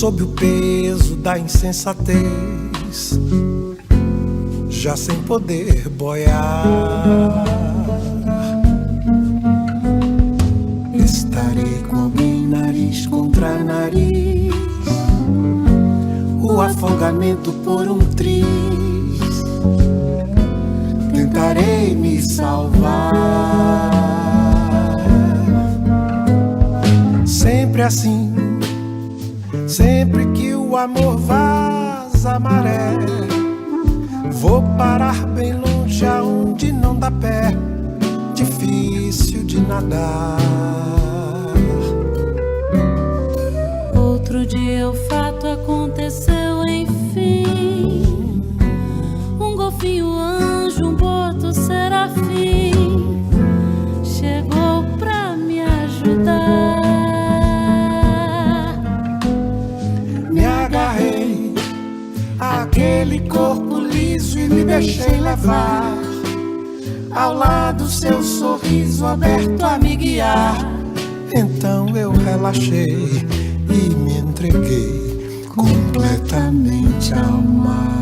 sob o peso da insensatez, já sem poder boiar. Estarei com alguém nariz contra nariz, o afogamento por um triz. Tentarei me salvar. Sempre assim, sempre que o amor vaza a maré, vou parar bem longe aonde não dá pé, difícil de nadar. Outro dia o fato aconteceu, enfim. Um golfinho anjo, um boto serafim, chegou pra me ajudar. Me agarrei àquele corpo liso e me deixei levar, ao lado seu sorriso aberto a me guiar. Então eu relaxei e me entreguei completamente ao mar.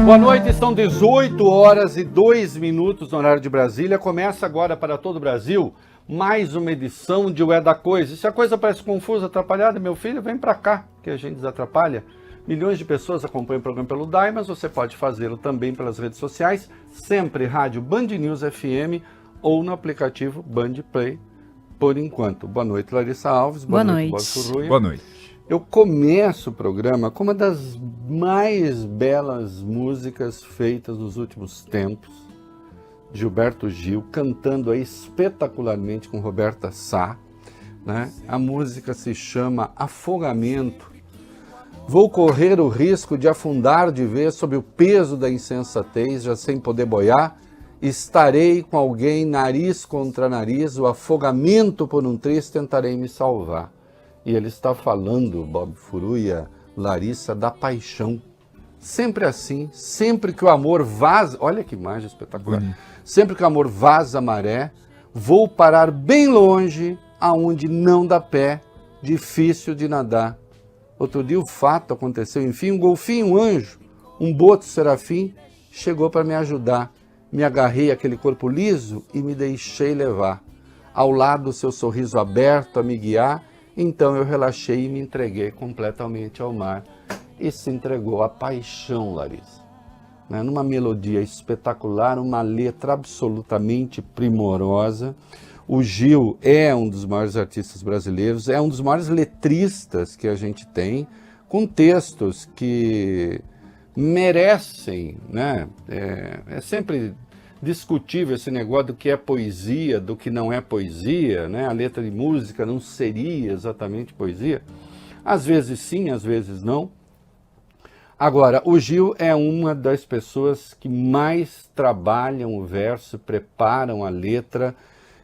Boa noite, são 18 horas e 2 minutos no horário de Brasília. Começa agora para todo o Brasil mais uma edição de O É da Coisa. E se a coisa parece confusa, atrapalhada, meu filho, vem para cá que a gente desatrapalha. Milhões de pessoas acompanham o programa pelo DAI, mas você pode fazê-lo também pelas redes sociais, sempre rádio Band News FM ou no aplicativo Band Play, por enquanto. Boa noite, Larissa Alves. Boa noite. Bob Furruia. Boa noite. Eu começo o programa com uma das mais belas músicas feitas nos últimos tempos, Gilberto Gil, cantando aí espetacularmente com Roberta Sá, né? A música se chama Afogamento. Vou correr o risco de afundar de vez sob o peso da insensatez, já sem poder boiar. Estarei com alguém nariz contra nariz, o afogamento por um triz tentarei me salvar. E ele está falando, Bob Furruia, Larissa, da paixão. Sempre assim, sempre que o amor vaza... Olha que imagem espetacular. Sempre que o amor vaza a maré, vou parar bem longe, aonde não dá pé, difícil de nadar. Outro dia o fato aconteceu, enfim, um golfinho, um anjo, um boto serafim, chegou para me ajudar. Me agarrei àquele corpo liso e me deixei levar. Ao lado, seu sorriso aberto a me guiar, então eu relaxei e me entreguei completamente ao mar. E se entregou à paixão, Larissa. Né? Numa melodia espetacular, uma letra absolutamente primorosa. O Gil é um dos maiores artistas brasileiros, é um dos maiores letristas que a gente tem, com textos que merecem, né? É sempre discutível esse negócio do que é poesia, do que não é poesia, né? A letra de música não seria exatamente poesia. Às vezes sim, às vezes não. Agora, o Gil é uma das pessoas que mais trabalham o verso, preparam a letra,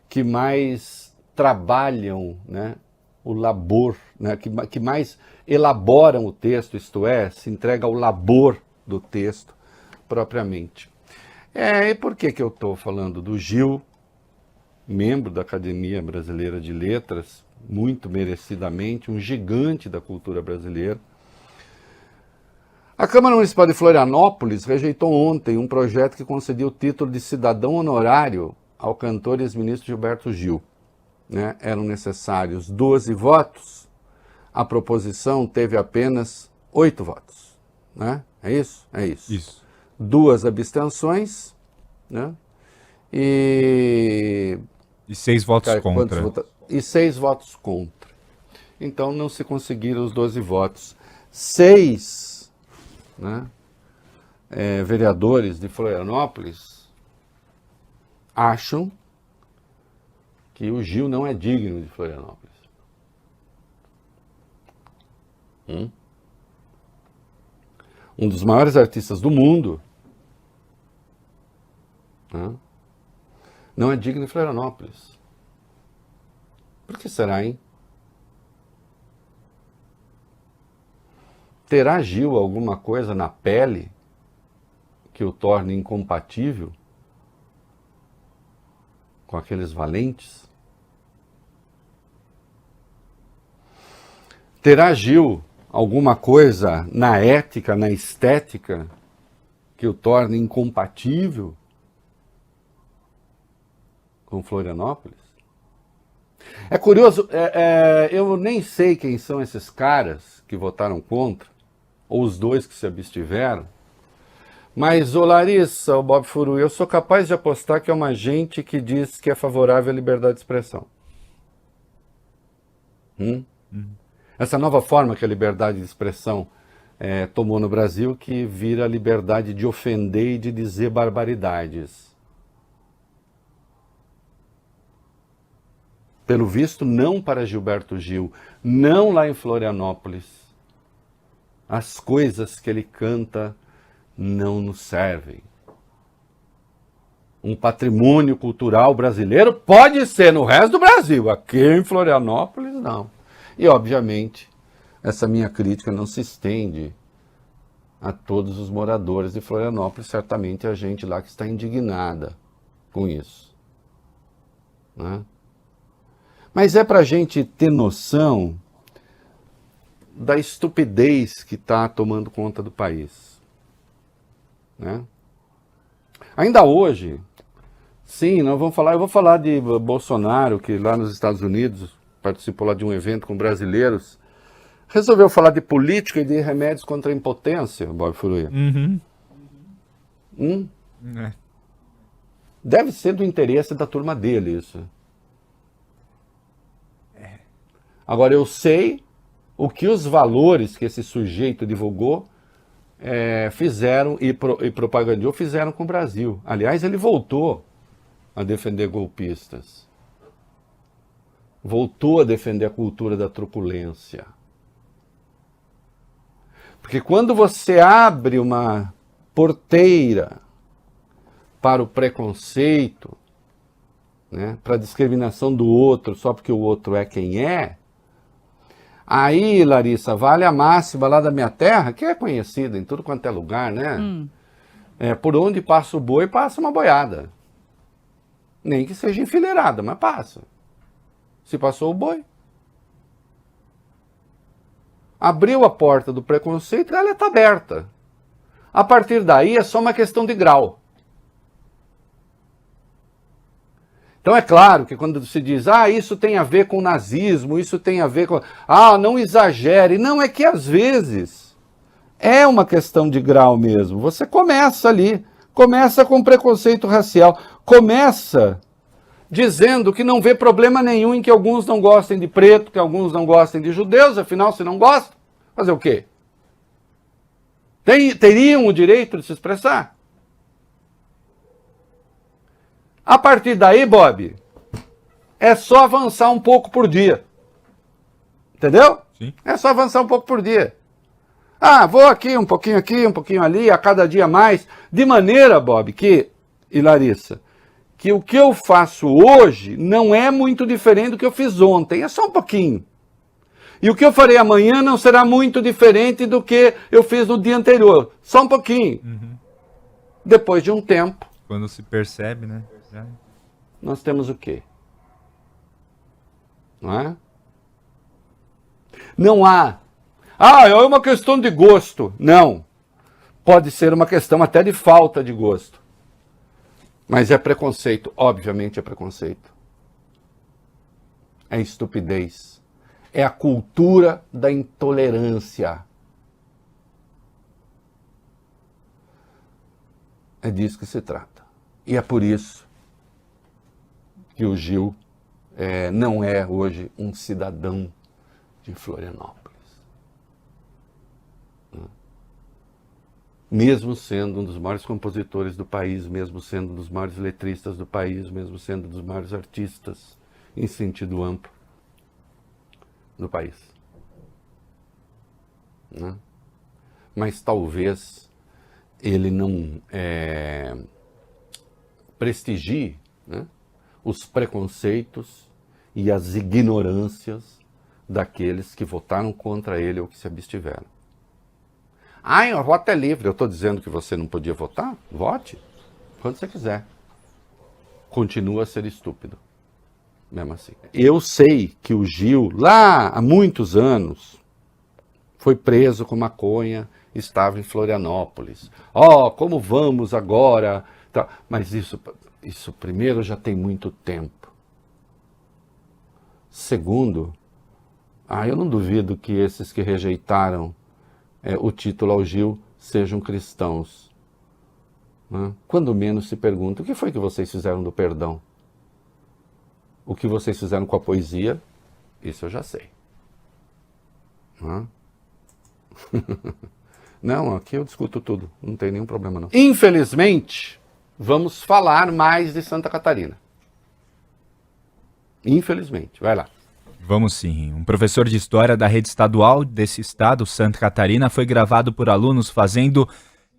que mais trabalham, né, o labor, né, que mais elaboram o texto, isto é, se entrega ao labor do texto propriamente. E por que eu estou falando do Gil, membro da Academia Brasileira de Letras, muito merecidamente, um gigante da cultura brasileira? A Câmara Municipal de Florianópolis rejeitou ontem um projeto que concedia o título de cidadão honorário ao cantor e ex-ministro Gilberto Gil. Né? Eram necessários 12 votos, a proposição teve apenas 8 votos. Né? É isso? É isso. Isso. 2 abstenções, né? E 6 votos contra. E 6 votos contra. Então não se conseguiram os 12 votos. 6, né, vereadores de Florianópolis acham que o Gil não é digno de Florianópolis. Um dos maiores artistas do mundo, né, não é digno de Florianópolis. Por que será, hein? Terá Gil alguma coisa na pele que o torne incompatível com aqueles valentes? Terá Gil alguma coisa na ética, na estética, que o torne incompatível com Florianópolis? É curioso, eu nem sei quem são esses caras que votaram contra, ou os dois que se abstiveram, mas, ô Larissa, o Bob Furu, eu sou capaz de apostar que é uma gente que diz que é favorável à liberdade de expressão. Essa nova forma que a liberdade de expressão tomou no Brasil, que vira a liberdade de ofender e de dizer barbaridades. Pelo visto, não para Gilberto Gil, não lá em Florianópolis. As coisas que ele canta não nos servem. Um patrimônio cultural brasileiro pode ser no resto do Brasil, aqui em Florianópolis não. E, obviamente, essa minha crítica não se estende a todos os moradores de Florianópolis, certamente a gente lá que está indignada com isso, né? Mas é para a gente ter noção da estupidez que está tomando conta do país, né? Ainda hoje, sim, eu vou falar de Bolsonaro, que lá nos Estados Unidos participou lá de um evento com brasileiros, resolveu falar de política e de remédios contra a impotência, Bob Furuia. Deve ser do interesse da turma dele isso. Agora, eu sei o que os valores que esse sujeito divulgou fizeram e propagandeou fizeram com o Brasil. Aliás, ele voltou a defender golpistas. Voltou a defender a cultura da truculência. Porque quando você abre uma porteira para o preconceito, né, para a discriminação do outro só porque o outro é quem é, aí, Larissa, vale a máxima lá da minha terra, que é conhecida em tudo quanto é lugar, né? Por onde passa o boi, passa uma boiada. Nem que seja enfileirada, mas passa. Se passou o boi. Abriu a porta do preconceito, ela está aberta. A partir daí é só uma questão de grau. Então é claro que quando se diz, isso tem a ver com nazismo, isso tem a ver com... não exagere. Não, é que às vezes é uma questão de grau mesmo. Você começa ali, começa com preconceito racial, começa dizendo que não vê problema nenhum em que alguns não gostem de preto, que alguns não gostem de judeus, afinal, se não gostam, fazer o quê? Teriam o direito de se expressar? A partir daí, Bob, é só avançar um pouco por dia. Entendeu? Sim. É só avançar um pouco por dia. Vou aqui, um pouquinho ali, a cada dia mais. De maneira, Bob, e Larissa, que o que eu faço hoje não é muito diferente do que eu fiz ontem. É só um pouquinho. E o que eu farei amanhã não será muito diferente do que eu fiz no dia anterior. Só um pouquinho. Depois de um tempo. Quando se percebe, né? Nós temos o quê? Não é? Não há. É uma questão de gosto. Não. Pode ser uma questão até de falta de gosto. Mas é preconceito. Obviamente é preconceito. É estupidez. É a cultura da intolerância. É disso que se trata. E é por isso que o Gil não é hoje um cidadão de Florianópolis. Mesmo sendo um dos maiores compositores do país, mesmo sendo um dos maiores letristas do país, mesmo sendo um dos maiores artistas em sentido amplo do país. Mas talvez ele não prestigie, né, os preconceitos e as ignorâncias daqueles que votaram contra ele ou que se abstiveram. Ah, o voto é livre. Eu estou dizendo que você não podia votar? Vote. Quando você quiser. Continua a ser estúpido. Mesmo assim. Eu sei que o Gil, lá há muitos anos, foi preso com maconha, estava em Florianópolis. Como vamos agora? Tá. Mas isso primeiro já tem muito tempo. Segundo, eu não duvido que esses que rejeitaram o título ao Gil sejam cristãos. Né? Quando menos se pergunta, o que foi que vocês fizeram do perdão? O que vocês fizeram com a poesia, isso eu já sei. Né? Não, aqui eu discuto tudo, não tem nenhum problema não. Infelizmente, vamos falar mais de Santa Catarina. Infelizmente, vai lá. Vamos sim. Um professor de história da rede estadual desse estado, Santa Catarina, foi gravado por alunos fazendo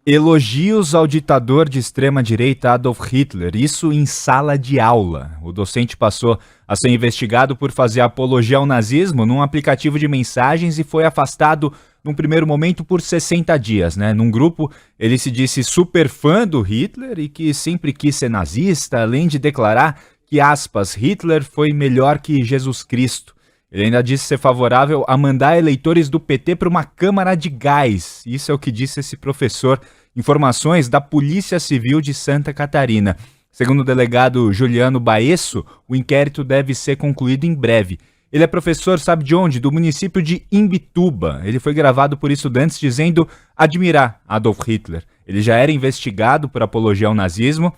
elogios ao ditador de extrema-direita Adolf Hitler, isso em sala de aula. O docente passou a ser investigado por fazer apologia ao nazismo num aplicativo de mensagens e foi afastado num primeiro momento por 60 dias, né? Num grupo, ele se disse super fã do Hitler e que sempre quis ser nazista, além de declarar que, aspas, Hitler foi melhor que Jesus Cristo. Ele ainda disse ser favorável a mandar eleitores do PT para uma câmara de gás. Isso é o que disse esse professor. Informações da Polícia Civil de Santa Catarina. Segundo o delegado Juliano Baesso, o inquérito deve ser concluído em breve. Ele é professor, sabe de onde? Do município de Imbituba. Ele foi gravado por estudantes dizendo admirar Adolf Hitler. Ele já era investigado por apologia ao nazismo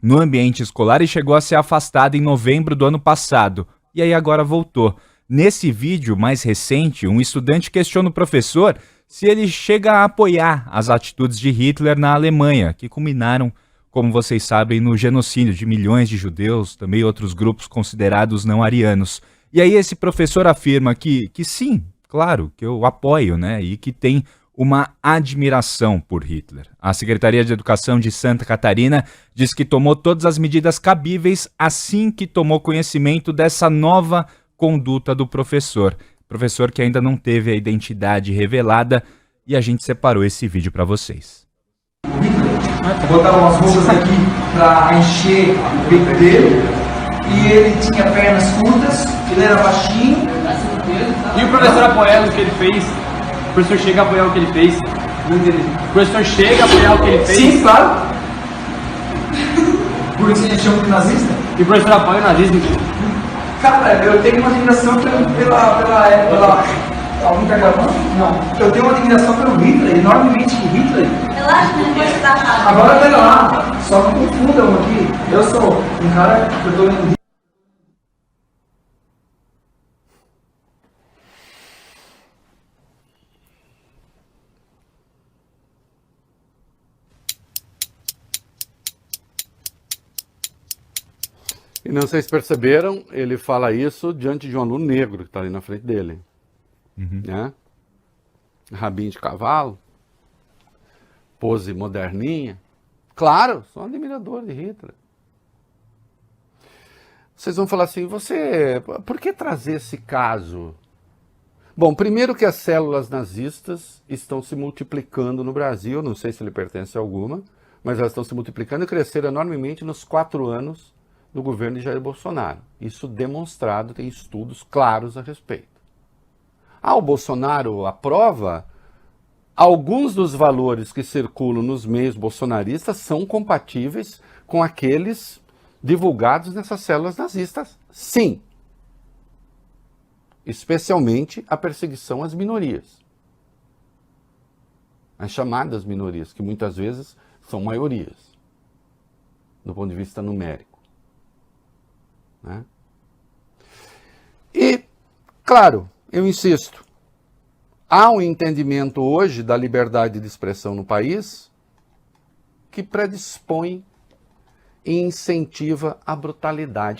no ambiente escolar e chegou a ser afastado em novembro do ano passado. E aí agora voltou. Nesse vídeo mais recente, um estudante questiona o professor se ele chega a apoiar as atitudes de Hitler na Alemanha, que culminaram, como vocês sabem, no genocídio de milhões de judeus, também outros grupos considerados não arianos. E aí esse professor afirma que sim, claro, que eu apoio, né, e que tem uma admiração por Hitler. A Secretaria de Educação de Santa Catarina diz que tomou todas as medidas cabíveis assim que tomou conhecimento dessa nova conduta do professor que ainda não teve a identidade revelada, e a gente separou esse vídeo para vocês. Botaram umas roupas aqui para encher o peito dele, e ele tinha pernas curtas, ele era baixinho. E o professor apoiando o que ele fez? O professor chega a apoiar o que ele fez? O professor chega a apoiar o que ele fez? Sim, claro. Por isso a gente chama de nazista. E o professor apoia o nazismo? Cara, eu tenho uma admiração pela... Alguém tá gravando? Não. Eu tenho uma admiração pelo Hitler, enormemente por Hitler. Relaxa, não pode estar errado. Agora pera lá, só não confundam aqui. Eu sou um cara que eu tô indo... E não sei se perceberam, ele fala isso diante de um aluno negro que está ali na frente dele. Né? Rabinho de cavalo, pose moderninha. Claro, sou um admirador de Hitler. Vocês vão falar assim, por que trazer esse caso? Bom, primeiro que as células nazistas estão se multiplicando no Brasil, não sei se ele pertence a alguma, mas elas estão se multiplicando e cresceram enormemente nos 4 anos do governo de Jair Bolsonaro. Isso demonstrado, tem estudos claros a respeito. O Bolsonaro aprova, alguns dos valores que circulam nos meios bolsonaristas são compatíveis com aqueles divulgados nessas células nazistas. Sim. Especialmente a perseguição às minorias. As chamadas minorias, que muitas vezes são maiorias, do ponto de vista numérico. Né? E, claro, eu insisto, há um entendimento hoje da liberdade de expressão no país que predispõe e incentiva a brutalidade.